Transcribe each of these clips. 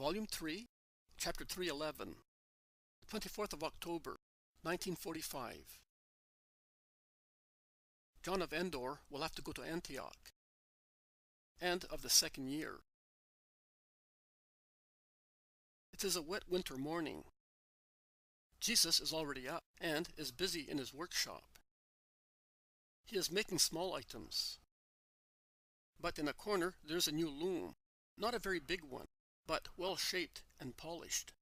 Volume 3, Chapter 311, 24th of October, 1945. John of Endor will have to go to Antioch. End of the second year. It is a wet winter morning. Jesus is already up and is busy in his workshop. He is making small items. But in a corner there's a new loom, not a very big one, but well shaped and polished.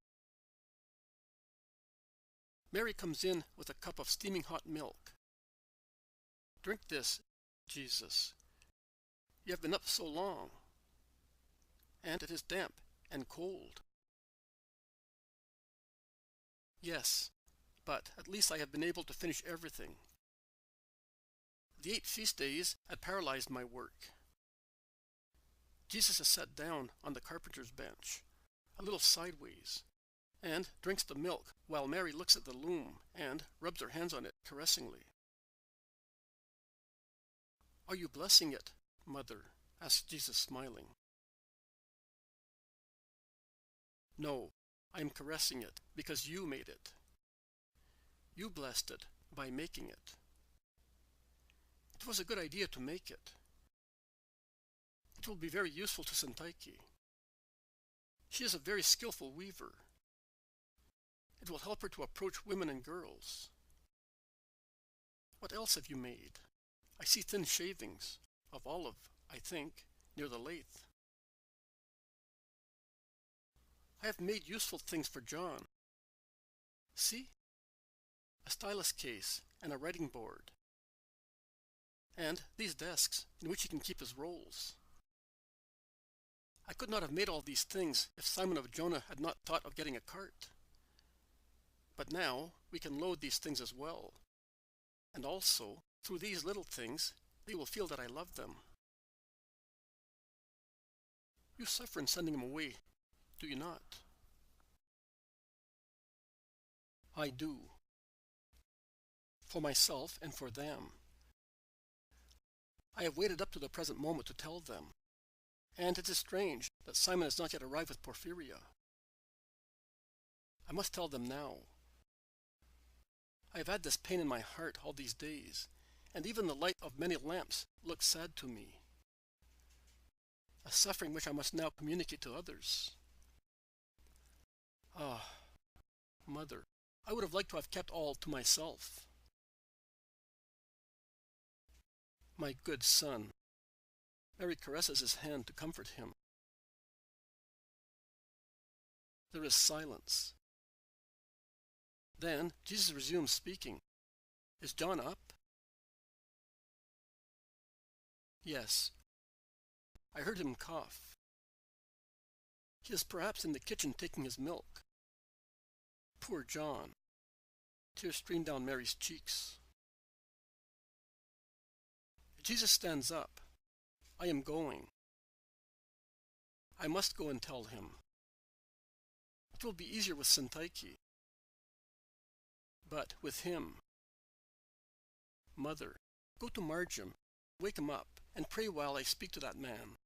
Mary comes in with a cup of steaming hot milk. "Drink this, Jesus. You have been up so long, and it is damp and cold." "Yes, but at least I have been able to finish everything. The 8 feast days had paralyzed my work." Jesus is sat down on the carpenter's bench, a little sideways, and drinks the milk while Mary looks at the loom and rubs her hands on it caressingly. "Are you blessing it, Mother?" asks Jesus, smiling. "No, I am caressing it because you made it. You blessed it by making it. It was a good idea to make it. It will be very useful to Syntyche. She is a very skillful weaver. It will help her to approach women and girls. What else have you made? I see thin shavings, of olive, I think, near the lathe. I have made useful things for John. See? A stylus case and a writing board. And these desks in which he can keep his rolls. I could not have made all these things if Simon of Jonah had not thought of getting a cart. But now we can load these things as well. And also, through these little things, they will feel that I love them. You suffer in sending them away, do you not?" "I do. For myself and for them. I have waited up to the present moment to tell them. And it is strange that Simon has not yet arrived with Porphyria. I must tell them now. I have had this pain in my heart all these days, and even the light of many lamps looks sad to me. A suffering which I must now communicate to others. Ah, Mother, I would have liked to have kept all to myself." "My good son." Mary caresses his hand to comfort him. There is silence. Then Jesus resumes speaking. "Is John up?" "Yes. I heard him cough. He is perhaps in the kitchen taking his milk. Poor John." Tears stream down Mary's cheeks. Jesus stands up. "I am going. I must go and tell him. It will be easier with Syntyche. But with him. Mother, go to Margim, wake him up, and pray while I speak to that man.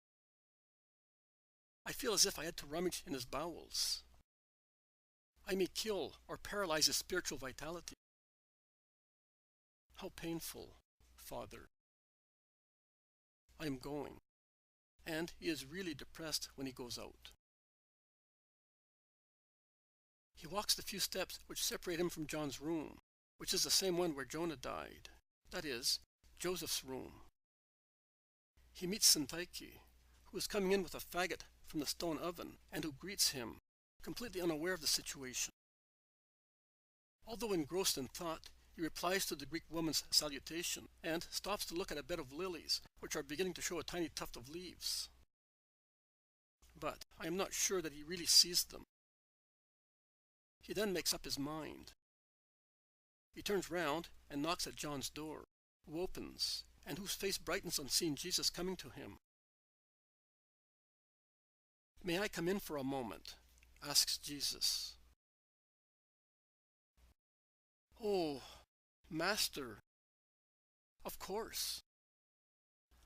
I feel as if I had to rummage in his bowels. I may kill or paralyze his spiritual vitality. How painful, Father. I am going, and he is really depressed when he goes out." He walks the few steps which separate him from John's room, which is the same one where Jonah died, that is, Joseph's room. He meets Syntyche, who is coming in with a faggot from the stone oven, and who greets him, completely unaware of the situation. Although engrossed in thought, he replies to the Greek woman's salutation, and stops to look at a bed of lilies, which are beginning to show a tiny tuft of leaves. But I am not sure that he really sees them. He then makes up his mind. He turns round and knocks at John's door, who opens, and whose face brightens on seeing Jesus coming to him. "May I come in for a moment?" asks Jesus. "Oh, Master, of course.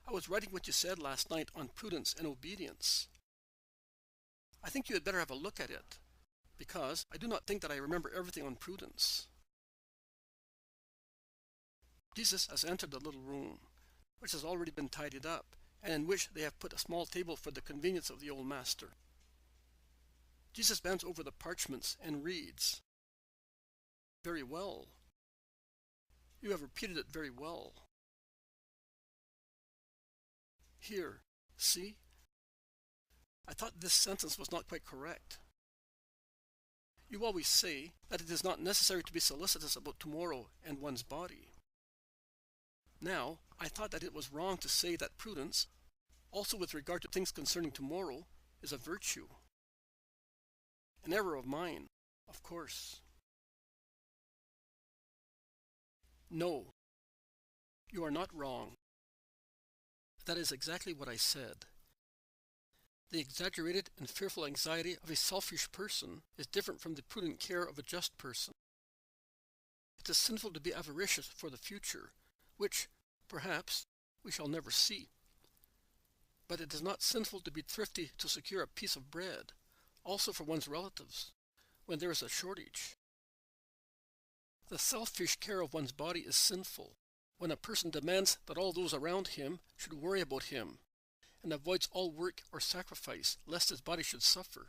I was writing what you said last night on prudence and obedience. I think you had better have a look at it, because I do not think that I remember everything on prudence. Jesus has entered the little room, which has already been tidied up, and in which they have put a small table for the convenience of the old master. Jesus bends over the parchments and reads. Very well. You have repeated it very well. Here, see? I thought this sentence was not quite correct. You always say that it is not necessary to be solicitous about tomorrow and one's body. Now, I thought that it was wrong to say that prudence, also with regard to things concerning tomorrow, is a virtue. An error of mine, of course. No, you are not wrong. That is exactly what I said. The exaggerated and fearful anxiety of a selfish person is different from the prudent care of a just person. It is sinful to be avaricious for the future, which, perhaps, we shall never see. But it is not sinful to be thrifty to secure a piece of bread, also for one's relatives, when there is a shortage. The selfish care of one's body is sinful, when a person demands that all those around him should worry about him, and avoids all work or sacrifice lest his body should suffer.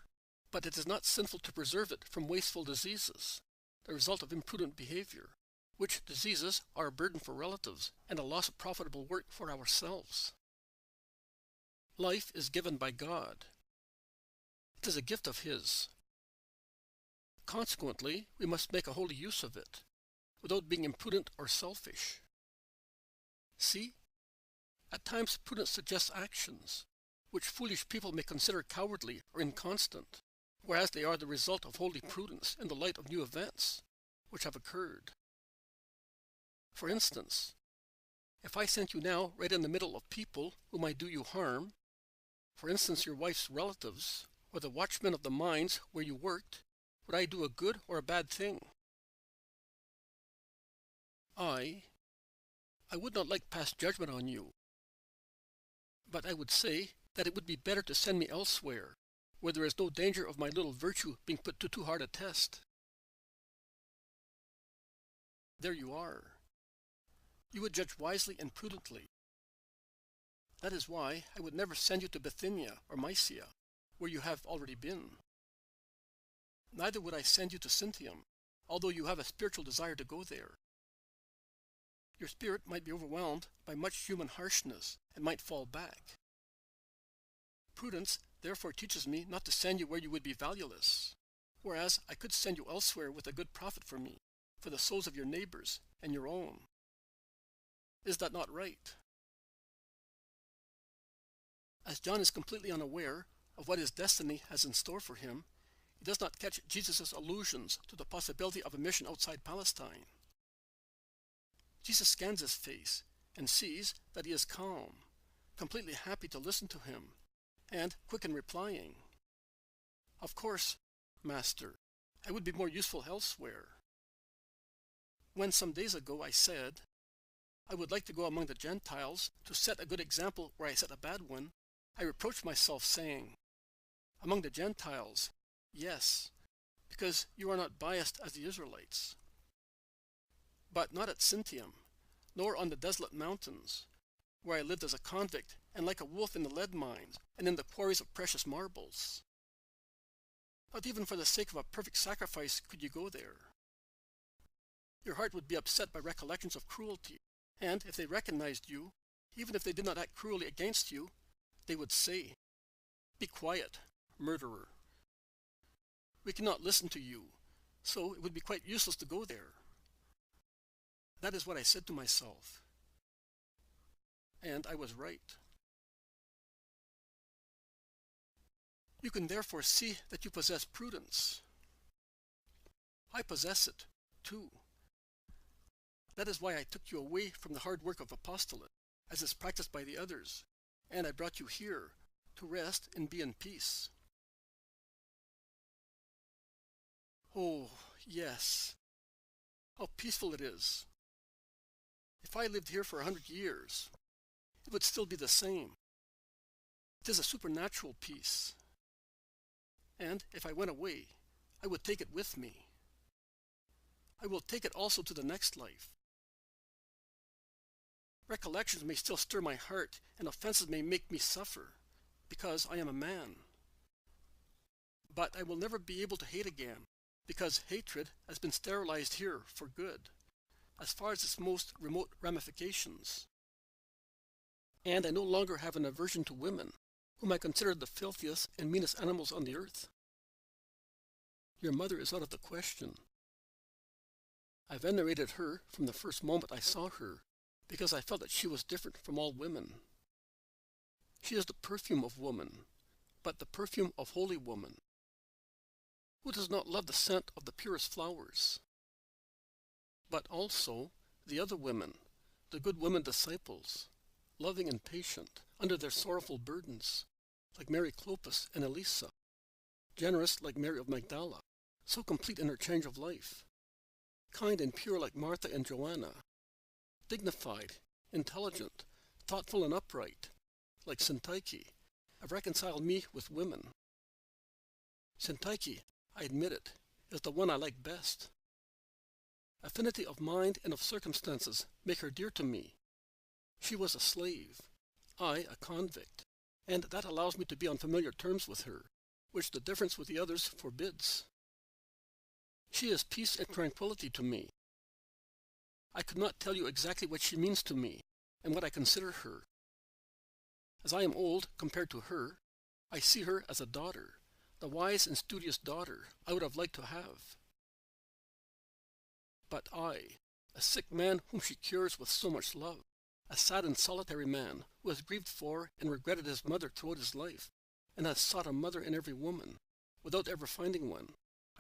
But it is not sinful to preserve it from wasteful diseases, the result of imprudent behavior, which diseases are a burden for relatives and a loss of profitable work for ourselves. Life is given by God. It is a gift of His. Consequently, we must make a holy use of it, without being imprudent or selfish. See? At times prudence suggests actions, which foolish people may consider cowardly or inconstant, whereas they are the result of holy prudence in the light of new events, which have occurred. For instance, if I sent you now right in the middle of people who might do you harm, for instance your wife's relatives, or the watchmen of the mines where you worked, would I do a good or a bad thing? I would not like pass judgment on you, but I would say that it would be better to send me elsewhere, where there is no danger of my little virtue being put to too hard a test. There you are. You would judge wisely and prudently. That is why I would never send you to Bithynia or Mysia, where you have already been. Neither would I send you to Sintium, although you have a spiritual desire to go there. Your spirit might be overwhelmed by much human harshness and might fall back. Prudence therefore teaches me not to send you where you would be valueless, whereas I could send you elsewhere with a good profit for me, for the souls of your neighbors and your own. Is that not right? As John is completely unaware of what his destiny has in store for him, he does not catch Jesus' allusions to the possibility of a mission outside Palestine. Jesus scans his face and sees that he is calm, completely happy to listen to him, and quick in replying. Of course, Master, I would be more useful elsewhere. When some days ago I said, I would like to go among the Gentiles to set a good example where I set a bad one, I reproached myself saying, among the Gentiles, yes, because you are not biased as the Israelites. But not at Sintium, nor on the desolate mountains, where I lived as a convict and like a wolf in the lead mines and in the quarries of precious marbles. Not even for the sake of a perfect sacrifice could you go there. Your heart would be upset by recollections of cruelty, and if they recognized you, even if they did not act cruelly against you, they would say, "Be quiet, murderer. We cannot listen to you, so it would be quite useless to go there." That is what I said to myself. And I was right. You can therefore see that you possess prudence. I possess it, too. That is why I took you away from the hard work of apostolate, as is practiced by the others, and I brought you here to rest and be in peace. Oh, yes. How peaceful it is. If I lived here for 100 years, it would still be the same. It is a supernatural peace. and if I went away, I would take it with me. I will take it also to the next life. Recollections may still stir my heart, and offenses may make me suffer, because I am a man. But I will never be able to hate again, because hatred has been sterilized here for good, as far as its most remote ramifications. And I no longer have an aversion to women, whom I consider the filthiest and meanest animals on the earth. Your mother is out of the question. I venerated her from the first moment I saw her, because I felt that she was different from all women. She is the perfume of woman, but the perfume of holy woman. Who does not love the scent of the purest flowers? But also the other women, the good women disciples, loving and patient under their sorrowful burdens, like Mary Clopas and Elisa, generous like Mary of Magdala, so complete in her change of life, kind and pure like Martha and Joanna, dignified, intelligent, thoughtful and upright, like Syntyche, have reconciled me with women. Syntyche, I admit it, is the one I like best. Affinity of mind and of circumstances make her dear to me. She was a slave, I a convict, and that allows me to be on familiar terms with her, which the difference with the others forbids. She is peace and tranquility to me. I could not tell you exactly what she means to me, and what I consider her. As I am old compared to her, I see her as a daughter, the wise and studious daughter I would have liked to have. But I, a sick man whom she cures with so much love, a sad and solitary man who has grieved for and regretted his mother throughout his life, and has sought a mother in every woman, without ever finding one,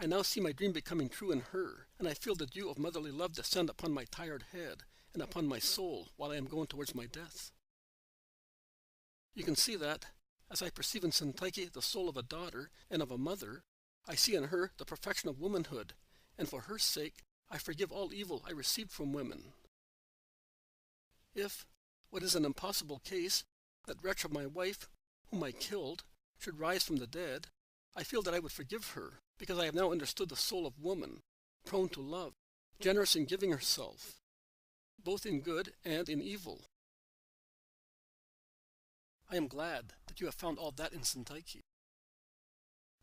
I now see my dream becoming true in her, and I feel the dew of motherly love descend upon my tired head and upon my soul while I am going towards my death. You can see that, as I perceive in Syntyche the soul of a daughter and of a mother, I see in her the perfection of womanhood, and for her sake I forgive all evil I received from women. If, what is an impossible case, that wretch of my wife, whom I killed, should rise from the dead, I feel that I would forgive her, because I have now understood the soul of woman, prone to love, generous in giving herself, both in good and in evil. I am glad that you have found all that in Syntyche.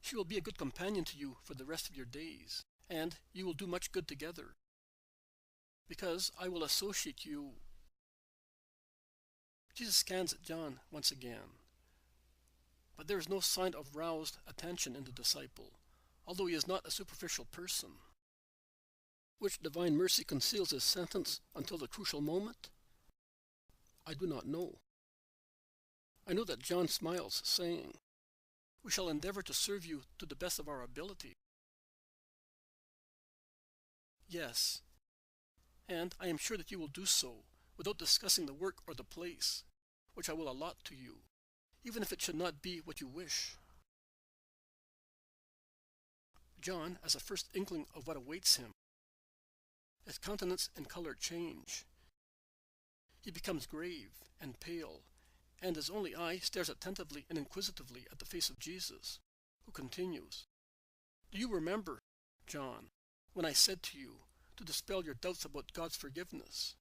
She will be a good companion to you for the rest of your days, and you will do much good together, because I will associate you. Jesus scans at John once again, but there is no sign of roused attention in the disciple, although he is not a superficial person. Which divine mercy conceals his sentence until the crucial moment? I do not know. I know that John smiles, saying, "We shall endeavor to serve you to the best of our ability." Yes, and I am sure that you will do so, without discussing the work or the place, which I will allot to you, even if it should not be what you wish. John has a first inkling of what awaits him. His countenance and color change. He becomes grave and pale, and his only eye stares attentively and inquisitively at the face of Jesus, who continues, "Do you remember, John, when I said to you to dispel your doubts about God's forgiveness?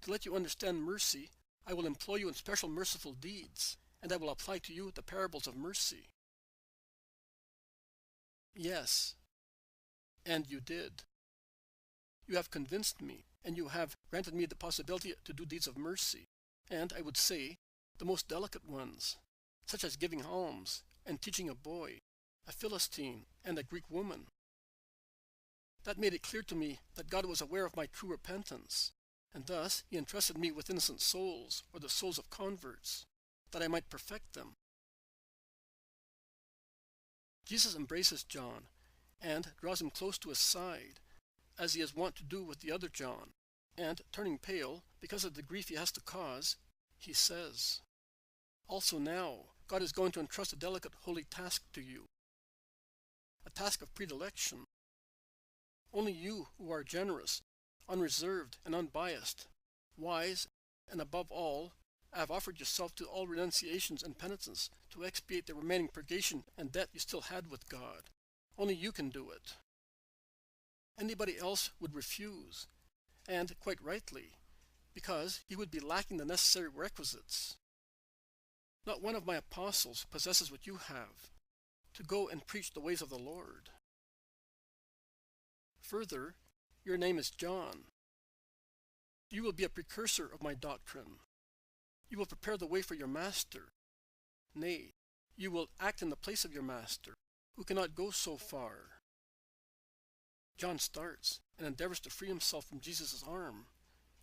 To let you understand mercy, I will employ you in special merciful deeds, and I will apply to you the parables of mercy." Yes, and you did. You have convinced me, and you have granted me the possibility to do deeds of mercy, and I would say, the most delicate ones, such as giving alms and teaching a boy, a Philistine, and a Greek woman. That made it clear to me that God was aware of my true repentance, and thus he entrusted me with innocent souls, or the souls of converts, that I might perfect them. Jesus embraces John, and draws him close to his side, as he is wont to do with the other John, and, turning pale, because of the grief he has to cause, he says, "Also now, God is going to entrust a delicate holy task to you, a task of predilection. Only you who are generous, unreserved, and unbiased, wise, and above all, I have offered yourself to all renunciations and penitence to expiate the remaining purgation and debt you still had with God. Only you can do it. Anybody else would refuse, and quite rightly, because he would be lacking the necessary requisites. Not one of my apostles possesses what you have, to go and preach the ways of the Lord. Further, your name is John. You will be a precursor of my doctrine. You will prepare the way for your master. Nay, you will act in the place of your master, who cannot go so far. John starts and endeavors to free himself from Jesus' arm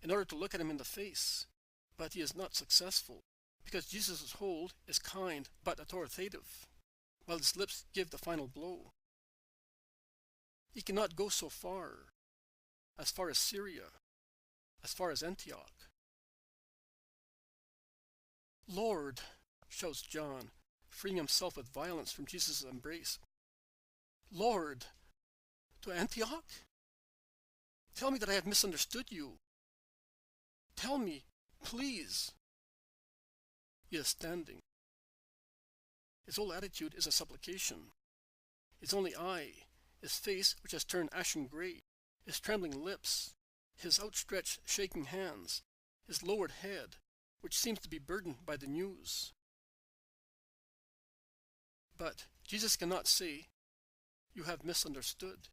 in order to look at him in the face, but he is not successful, because Jesus' hold is kind but authoritative, while his lips give the final blow. He cannot go so far as Syria, as far as Antioch. Lord, shouts John, freeing himself with violence from Jesus' embrace. Lord, to Antioch? Tell me that I have misunderstood you. Tell me, please. He is standing. His whole attitude is a supplication. His only eye, his face which has turned ashen gray, his trembling lips, his outstretched shaking hands, his lowered head, which seems to be burdened by the news. But Jesus cannot say, "You have misunderstood."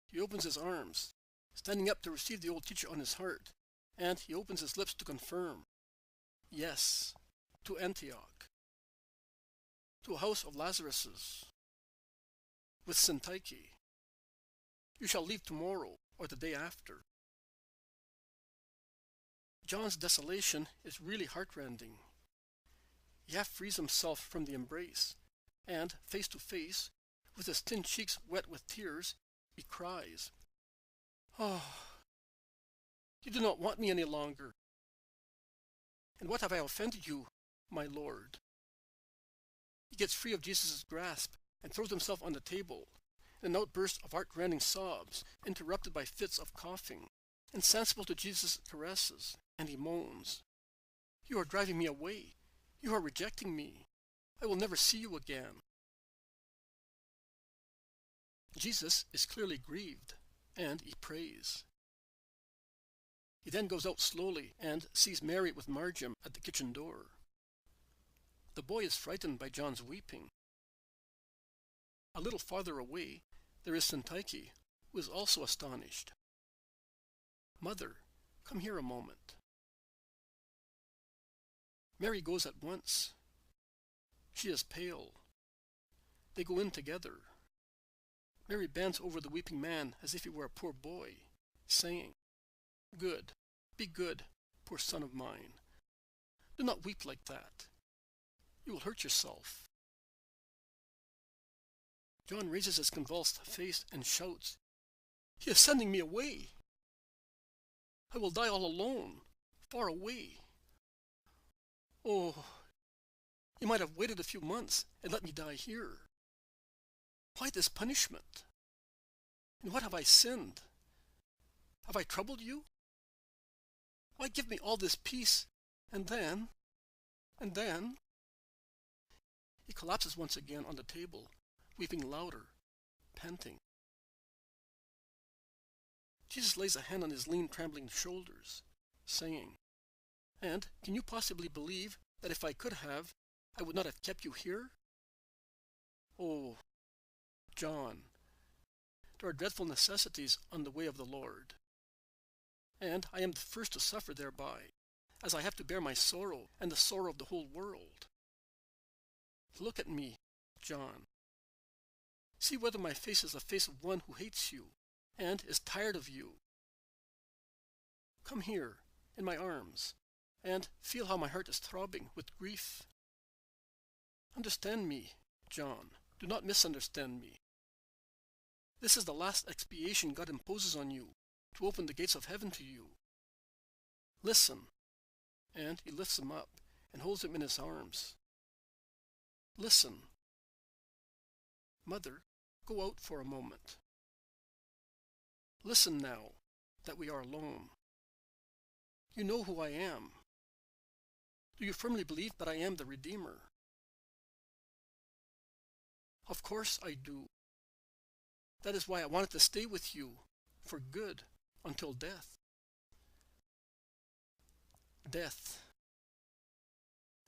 He opens his arms, standing up to receive the old teacher on his heart, and he opens his lips to confirm, yes, to Antioch, to a house of Lazaruses, with Syntyche. You shall leave tomorrow or the day after. John's desolation is really heartrending. He half frees himself from the embrace, and face to face, with his thin cheeks wet with tears, he cries, "Oh, you do not want me any longer. And what have I offended you, my Lord?" He gets free of Jesus' grasp and throws himself on the table, in an outburst of heart-rending sobs, interrupted by fits of coughing, insensible to Jesus' caresses, and he moans, "You are driving me away. You are rejecting me. I will never see you again." Jesus is clearly grieved, and he prays. He then goes out slowly and sees Mary with Marjam at the kitchen door. The boy is frightened by John's weeping. A little farther away, there is Syntyche, who is also astonished. "Mother, come here a moment." Mary goes at once. She is pale. They go in together. Mary bends over the weeping man as if he were a poor boy, saying, "Good, be good, poor son of mine. Do not weep like that. You will hurt yourself." John raises his convulsed face and shouts, "He is sending me away. I will die all alone, far away. Oh, you might have waited a few months and let me die here. Why this punishment? And what have I sinned? Have I troubled you? Why give me all this peace, and then... He collapses once again on the table, weeping louder, panting. Jesus lays a hand on his lean, trembling shoulders, saying, "And can you possibly believe that if I could have, I would not have kept you here? Oh, John, there are dreadful necessities on the way of the Lord, and I am the first to suffer thereby, as I have to bear my sorrow and the sorrow of the whole world. Look at me, John. See whether my face is the face of one who hates you and is tired of you. Come here, in my arms, and feel how my heart is throbbing with grief. Understand me, John. Do not misunderstand me. This is the last expiation God imposes on you, to open the gates of heaven to you. Listen." And he lifts him up and holds him in his arms. "Listen. Mother, go out for a moment. Listen now, that we are alone. You know who I am. Do you firmly believe that I am the Redeemer? Of course I do. That is why I wanted to stay with you, for good, until death. Death.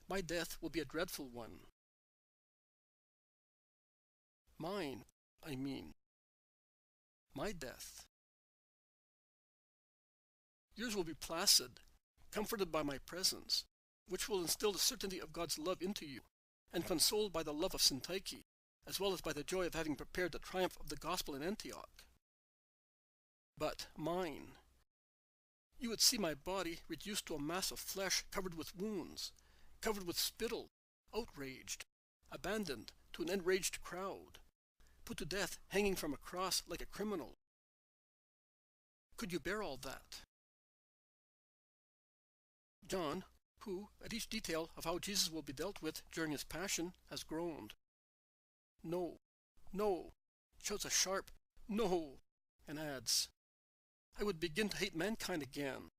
My death will be a dreadful one. Mine, I mean. My death. Yours will be placid, comforted by my presence, which will instill the certainty of God's love into you, and consoled by the love of Syntyche, as well as by the joy of having prepared the triumph of the gospel in Antioch. But mine. You would see my body reduced to a mass of flesh covered with wounds, covered with spittle, outraged, abandoned to an enraged crowd, put to death hanging from a cross like a criminal. Could you bear all that? John, who, at each detail of how Jesus will be dealt with during his passion, has groaned. No, no, shouts a sharp no, and adds, I would begin to hate mankind again.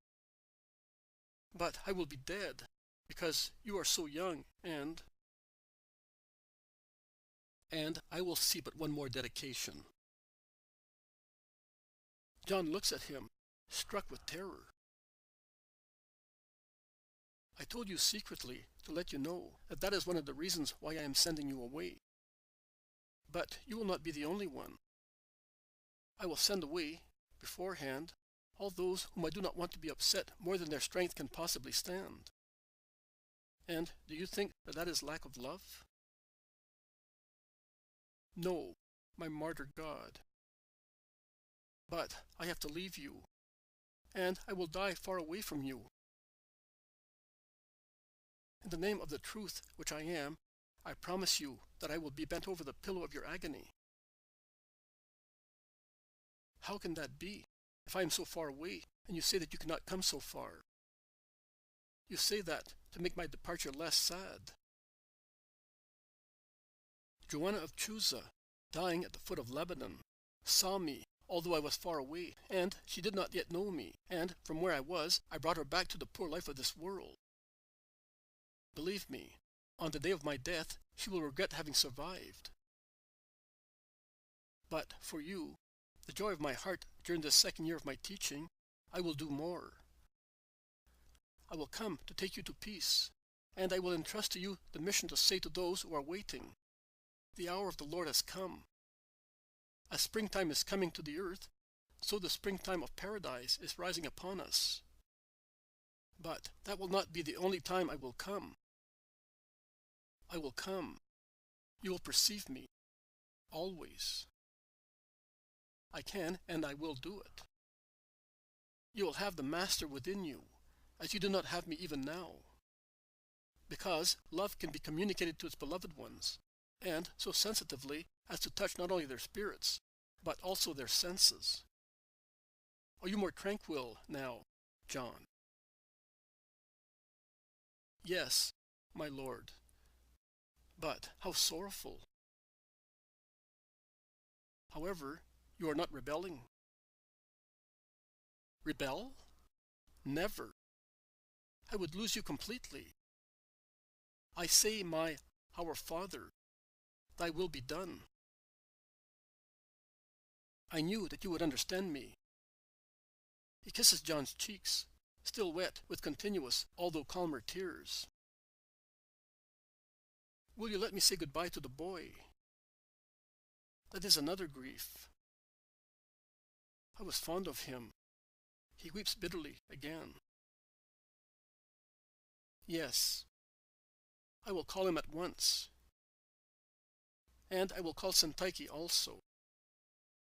But I will be dead, because you are so young, and I will see but one more dedication. John looks at him, struck with terror. I told you secretly to let you know that that is one of the reasons why I am sending you away. But you will not be the only one. I will send away, beforehand, all those whom I do not want to be upset more than their strength can possibly stand. And do you think that that is lack of love? No, my martyr God. But I have to leave you, and I will die far away from you. In the name of the truth which I am, I promise you that I will be bent over the pillow of your agony. How can that be, if I am so far away, and you say that you cannot come so far? You say that to make my departure less sad. Joanna of Chuza, dying at the foot of Lebanon, saw me, although I was far away, and she did not yet know me, and from where I was, I brought her back to the poor life of this world. Believe me, on the day of my death, she will regret having survived. But for you, the joy of my heart during this second year of my teaching, I will do more. I will come to take you to peace, and I will entrust to you the mission to say to those who are waiting, the hour of the Lord has come. As springtime is coming to the earth, so the springtime of paradise is rising upon us. But that will not be the only time I will come. I will come. You will perceive me, always. I can and I will do it. You will have the Master within you, as you do not have me even now. Because love can be communicated to its beloved ones, and so sensitively as to touch not only their spirits, but also their senses. Are you more tranquil now, John? Yes, my Lord. But how sorrowful. However, you are not rebelling. Rebel? Never. I would lose you completely. I say my Our Father, thy will be done. I knew that you would understand me. He kisses John's cheeks, still wet with continuous, although calmer tears. Will you let me say goodbye to the boy? That is another grief. I was fond of him. He weeps bitterly again. Yes, I will call him at once. And I will call Syntyche also.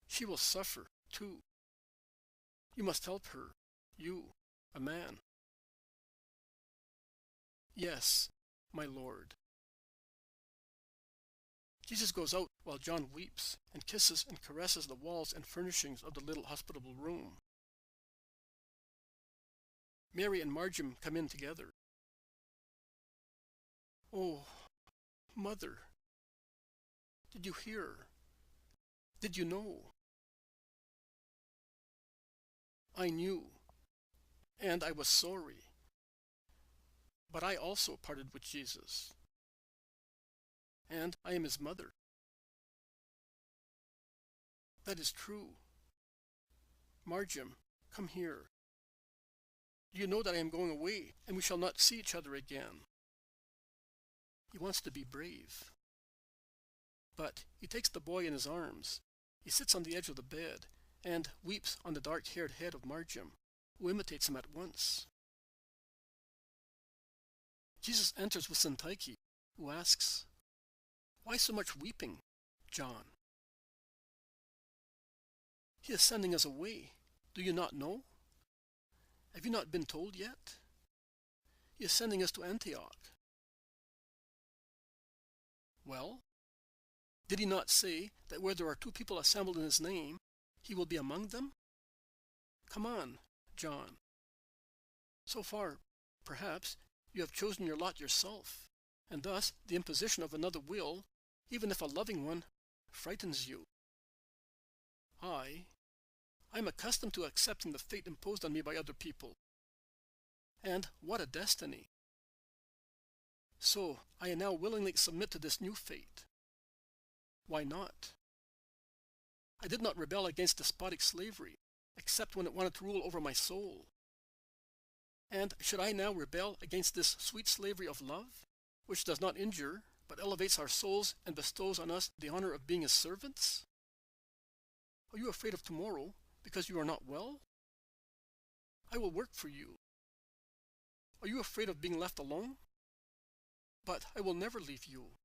She will suffer, too. You must help her, you, a man. Yes, my Lord. Jesus goes out while John weeps and kisses and caresses the walls and furnishings of the little hospitable room. Mary and Marjam come in together. Oh, Mother, did you hear? Did you know? I knew, and I was sorry. But I also parted with Jesus, and I am his mother. That is true. Marjam, come here. Do you know that I am going away, and we shall not see each other again? He wants to be brave. But he takes the boy in his arms. He sits on the edge of the bed, and weeps on the dark-haired head of Marjam, who imitates him at once. Jesus enters with Syntyche, who asks, "Why so much weeping, John?" "He is sending us away. Do you not know? Have you not been told yet? He is sending us to Antioch." "Well, did he not say that where there are two people assembled in his name, he will be among them? Come on, John. So far, perhaps, you have chosen your lot yourself, and thus the imposition of another will, even if a loving one, frightens you. I am accustomed to accepting the fate imposed on me by other people. And what a destiny! So I now willingly submit to this new fate. Why not? I did not rebel against despotic slavery, except when it wanted to rule over my soul. And should I now rebel against this sweet slavery of love, which does not injure, but elevates our souls and bestows on us the honor of being his servants? Are you afraid of tomorrow because you are not well? I will work for you. Are you afraid of being left alone? But I will never leave you.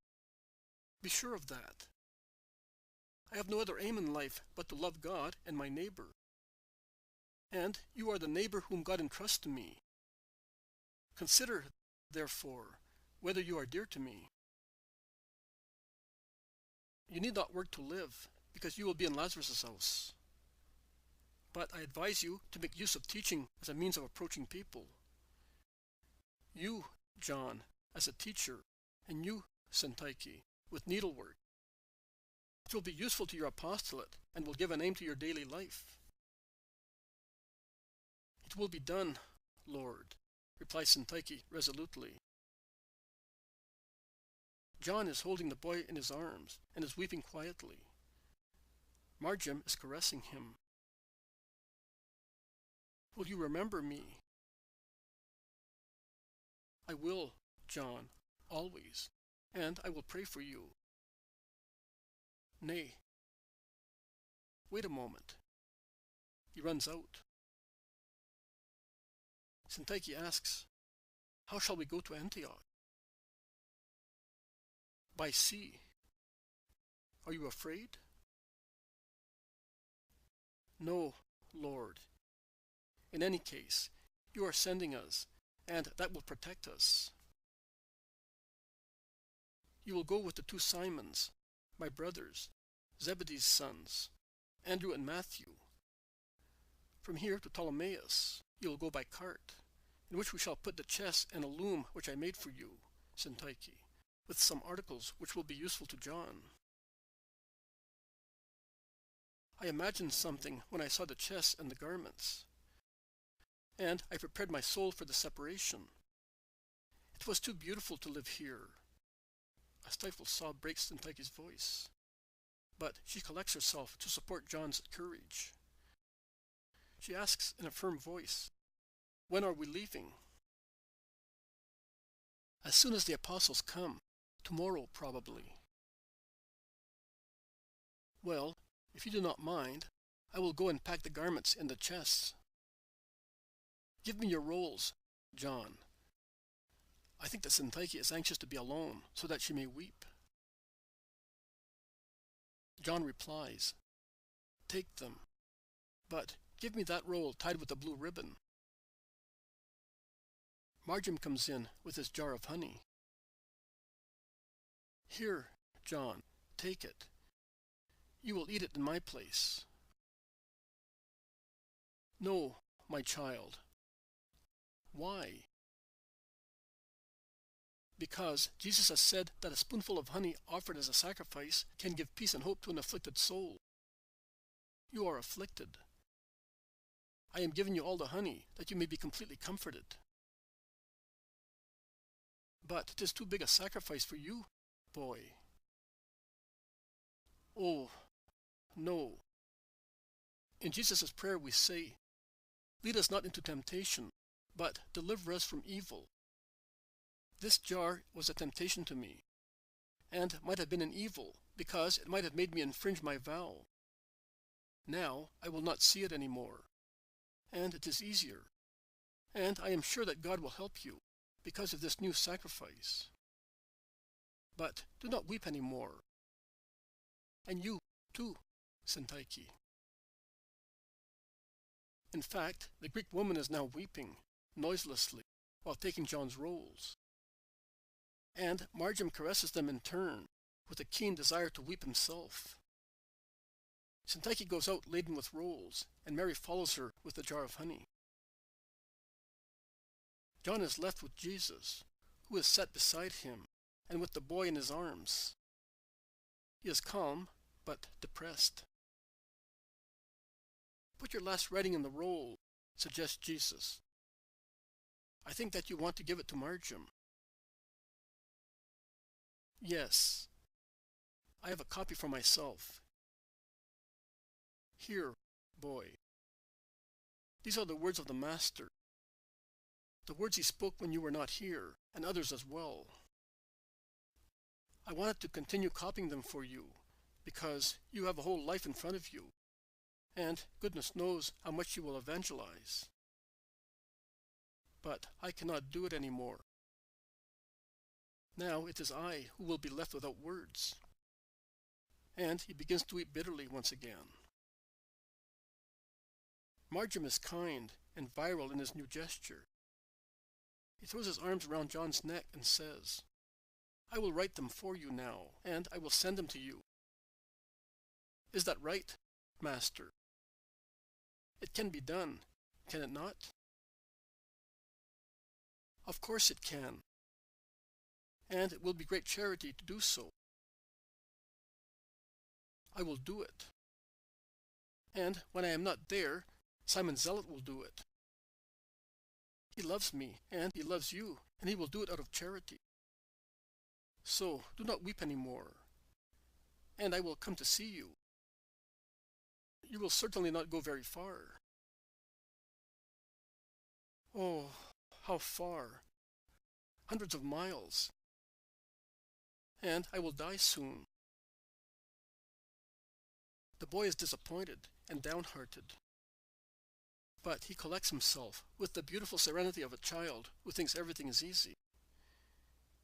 Be sure of that. I have no other aim in life but to love God and my neighbor. And you are the neighbor whom God entrusts to me. Consider, therefore, whether you are dear to me. You need not work to live, because you will be in Lazarus' house. But I advise you to make use of teaching as a means of approaching people. You, John, as a teacher, and you, Syntyche, with needlework. It will be useful to your apostolate and will give a name to your daily life." "It will be done, Lord," replies Syntyche resolutely. John is holding the boy in his arms and is weeping quietly. Marjam is caressing him. "Will you remember me?" "I will, John, always, and I will pray for you." "Nay, wait a moment." He runs out. Syntyche asks, "How shall we go to Antioch?" "By sea." "Are you afraid?" "No, Lord. In any case, you are sending us, and that will protect us. You will go with the two Simons, my brothers, Zebedee's sons, Andrew and Matthew. From here to Ptolemais you will go by cart, in which we shall put the chest and a loom which I made for you, Syntyche, with some articles which will be useful to John." I imagined something when I saw the chests and the garments, and I prepared my soul for the separation. It was too beautiful to live here. A stifled sob breaks Syntyche's voice, but she collects herself to support John's courage. She asks in a firm voice, "When are we leaving?" "As soon as the apostles come, tomorrow probably." "Well, if you do not mind, I will go and pack the garments in the chests." "Give me your rolls, John. I think that Syntyche is anxious to be alone, so that she may weep." John replies, "Take them, but give me that roll tied with a blue ribbon." Marjam comes in with his jar of honey. "Here, John, take it. You will eat it in my place." "No, my child." "Why?" "Because Jesus has said that a spoonful of honey offered as a sacrifice can give peace and hope to an afflicted soul. You are afflicted. I am giving you all the honey that you may be completely comforted." But it is too big a sacrifice for you, boy. Oh, no. In Jesus' prayer we say, lead us not into temptation, but deliver us from evil. This jar was a temptation to me, and might have been an evil, because it might have made me infringe my vow. Now I will not see it any more, and it is easier, and I am sure that God will help you, because of this new sacrifice. But do not weep any more. And you, too, Syntyche. In fact, the Greek woman is now weeping, noiselessly, while taking John's rolls. And Margium caresses them in turn, with a keen desire to weep himself. Syntyche goes out laden with rolls, and Mary follows her with a jar of honey. John is left with Jesus, who is set beside him, and with the boy in his arms. He is calm, but depressed. Put your last writing in the roll, suggests Jesus. I think that you want to give it to Margium. Yes, I have a copy for myself. Here, boy. These are the words of the Master, the words he spoke when you were not here, and others as well. I wanted to continue copying them for you, because you have a whole life in front of you, and goodness knows how much you will evangelize. But I cannot do it any more. Now it is I who will be left without words. And he begins to weep bitterly once again. Margium is kind and virile in his new gesture. He throws his arms around John's neck and says, I will write them for you now, and I will send them to you. Is that right, Master? It can be done, can it not? Of course it can, and it will be great charity to do so. I will do it. And when I am not there, Simon Zealot will do it. He loves me, and he loves you, and he will do it out of charity. So do not weep any more, and I will come to see you. You will certainly not go very far. Oh, how far? Hundreds of miles. And I will die soon. The boy is disappointed and downhearted. But he collects himself with the beautiful serenity of a child who thinks everything is easy.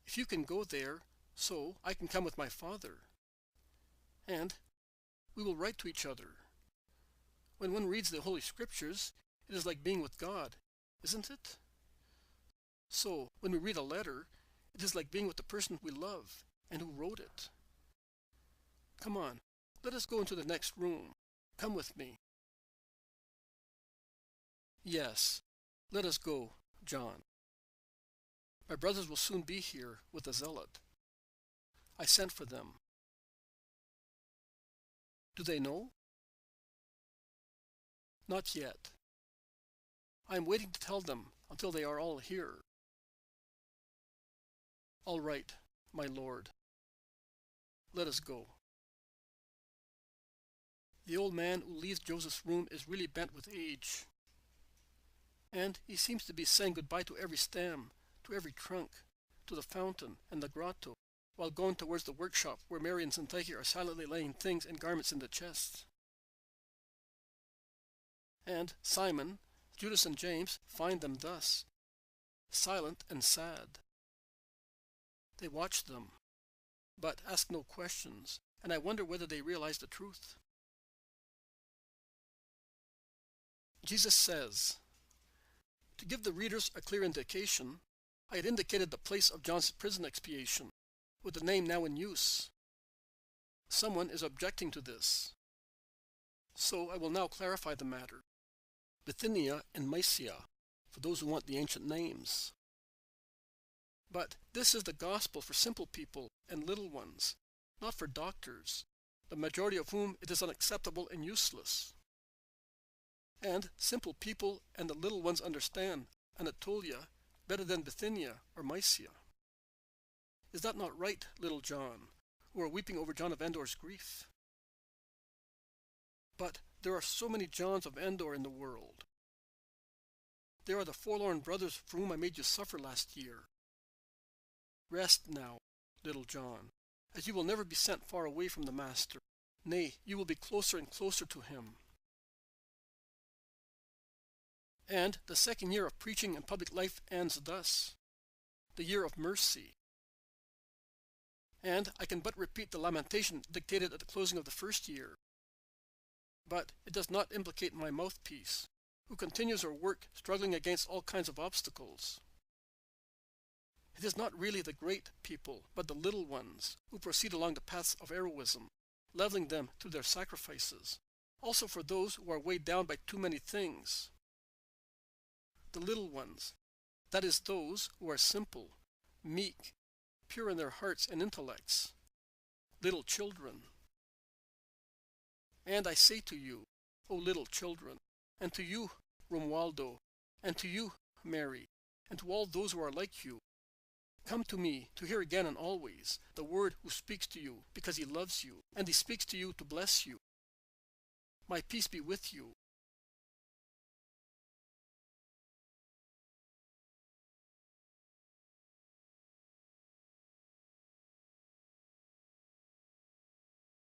If you can go there, so I can come with my father. And we will write to each other. When one reads the Holy Scriptures, it is like being with God, isn't it? So, when we read a letter, it is like being with the person we love and who wrote it. Come on, let us go into the next room. Come with me. Yes, let us go, John. My brothers will soon be here with a zealot. I sent for them. Do they know? Not yet. I am waiting to tell them until they are all here. All right, my lord. Let us go. The old man who leaves Joseph's room is really bent with age, and he seems to be saying goodbye to every stem, to every trunk, to the fountain and the grotto, while going towards the workshop where Mary and Syntyche are silently laying things and garments in the chests. And Simon, Judas, and James find them thus, silent and sad. They watch them, but ask no questions, and I wonder whether they realize the truth. Jesus says, to give the readers a clear indication, I had indicated the place of John's prison expiation, with the name now in use. Someone is objecting to this. So I will now clarify the matter. Bithynia and Mysia, for those who want the ancient names. But this is the gospel for simple people and little ones, not for doctors, the majority of whom it is unacceptable and useless. And simple people and the little ones understand Anatolia better than Bithynia or Mysia. Is that not right, little John, who are weeping over John of Endor's grief? But there are so many Johns of Endor in the world. There are the forlorn brothers for whom I made you suffer last year. Rest now, little John, as you will never be sent far away from the Master. Nay, you will be closer and closer to him. And the second year of preaching and public life ends thus, the year of mercy. And I can but repeat the lamentation dictated at the closing of the first year. But it does not implicate my mouthpiece, who continues her work struggling against all kinds of obstacles. It is not really the great people, but the little ones, who proceed along the paths of heroism, leveling them through their sacrifices, also for those who are weighed down by too many things. The little ones, that is those who are simple, meek, pure in their hearts and intellects, little children. And I say to you, O little children, and to you, Romualdo, and to you, Mary, and to all those who are like you, come to me to hear again and always the Word who speaks to you because he loves you, and he speaks to you to bless you. My peace be with you.